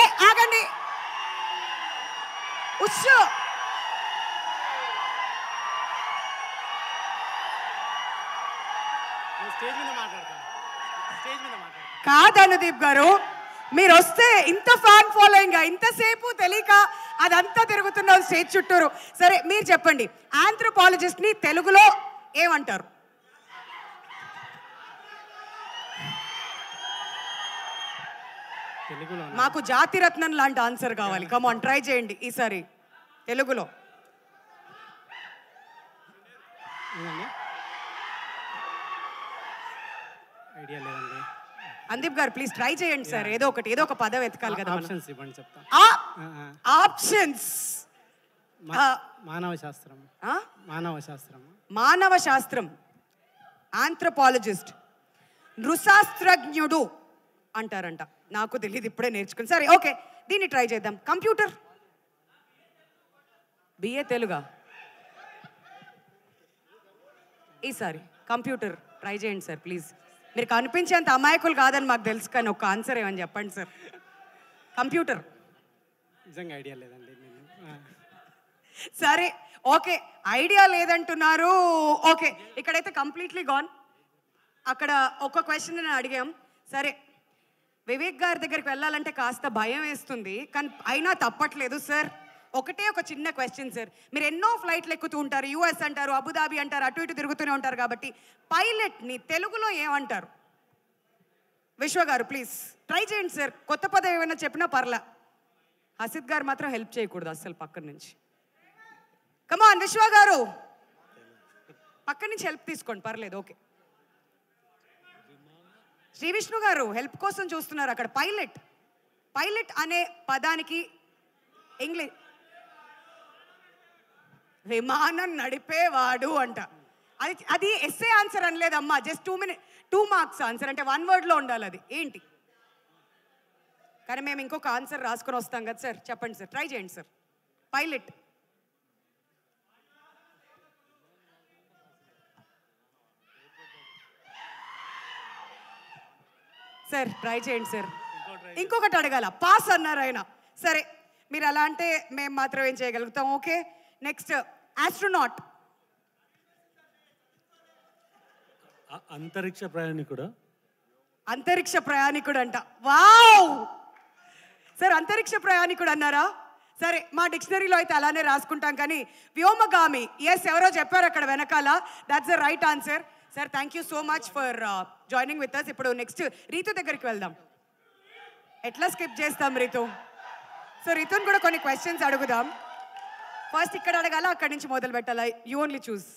ఏ ఆగండి. ఉస్సు కాదు అనుదీప్ గారు, మీరు వస్తే ఇంత ఫ్యాన్ ఫాలోయింగ్ ఇంతసేపు తెలియక అదంతా తిరుగుతున్న స్టేజ్ చుట్టూరు. సరే మీరు చెప్పండి, ఆంథ్రోపాలజిస్ట్ ని తెలుగులో ఏమంటారు? మాకు జాతిరత్నం లాంటి ఆన్సర్ కావాలి. కమాన్ ట్రై చేయండి ఈసారి తెలుగులో. ఐడియా లేదండి. అందీప్ గారు ప్లీజ్ ట్రై చేయండి సార్. ఏదో ఒక పదం ఎతకాలి కదా. ఆప్షన్స్ ఇవ్వండి చెప్తా. ఆప్షన్స్. మానవ శాస్త్రం. మానవ శాస్త్రం, ఆంథ్రోపాలజిస్ట్, నృశాస్త్రజ్ఞుడు అంటారంట. నాకు తెలియదు, ఇప్పుడే నేర్చుకుని. సరే ఓకే, దీన్ని ట్రై చేద్దాం. కంప్యూటర్. బిఏ తెలుగా? ఈసారి కంప్యూటర్ ట్రై చేయండి సార్ ప్లీజ్. మీరు కనిపించేంత అమాయకులు కాదని మాకు తెలుసు, కానీ ఒక ఆన్సర్ ఏమని చెప్పండి సార్. కంప్యూటర్. నిజంగా ఐడియా లేదండి. సరే ఓకే, ఐడియా లేదంటున్నారు. ఓకే, ఇక్కడైతే కంప్లీట్లీ గాన్. అక్కడ ఒక క్వశ్చన్ నేను అడిగాం. సరే, వివేక్ గారి దగ్గరికి వెళ్ళాలంటే కాస్త భయం వేస్తుంది, కానీ అయినా తప్పట్లేదు సార్. ఒకటే ఒక చిన్న క్వశ్చన్ సార్. మీరు ఎన్నో ఫ్లైట్లు ఎక్కుతూ ఉంటారు, యూఎస్ అంటారు, అబుదాబి అంటారు, అటు ఇటు తిరుగుతూనే ఉంటారు కాబట్టి పైలట్ని తెలుగులో ఏమంటారు? విశ్వ గారు ప్లీజ్ ట్రై చేయండి సార్. కొత్త పదం ఏమైనా చెప్పినా పర్లా. హసిద్ గారు మాత్రం హెల్ప్ చేయకూడదు అస్సలు పక్కన నుంచి. కమాన్ విశ్వ గారు, పక్కన నుంచి హెల్ప్ తీసుకోండి, పర్లేదు. ఓకే, శ్రీ విష్ణు గారు హెల్ప్ కోసం చూస్తున్నారు అక్కడ. పైలట్ అనే పదానికి ఇంగ్లీష్ విమానం నడిపేవాడు అంట. అది ఎస్ఏ ఆన్సర్ అనలేదమ్మా, జస్ట్ 2 మార్క్స్ ఆన్సర్, అంటే 1 వర్డ్లో ఉండాలి. అది ఏంటి? కానీ మేము ఇంకొక ఆన్సర్ రాసుకొని వస్తాం కదా సార్. చెప్పండి సార్, ట్రై చేయండి సార్. పైలట్. సార్ ట్రై చేయండి సార్. ఇంకొకటి అడగాల, పాస్ అన్నారు ఆయన. సరే మీరు అలా అంటే మేము మాత్రం ఏం చేయగలుగుతాం. Okay, next astronaut. అంతరిక్ష ప్రయాణికుడు. అంతరిక్ష ప్రయాణికుడు అంట. వావ్ సార్, అంతరిక్ష ప్రయాణికుడు అన్నారా? సరే, మా డిక్షనరీలో అయితే అలానే రాసుకుంటాం, కానీ వ్యోమగామి, ఎస్ ఎవరో చెప్పారు అక్కడ వెనకాల, that's the right answer. Sir thank you so much for joining with us. ఇప్పుడు నెక్స్ట్ రీతు దగ్గరికి వెళ్దాం. ఎట్లా స్కిప్ చేస్తాం రీతు? సో రీతుని కూడా కొన్ని క్వశ్చన్స్ అడుగుదాం. ఫస్ట్ ఇక్కడ అడగాల, అక్కడి నుంచి మొదలు పెట్టాలా? You only choose.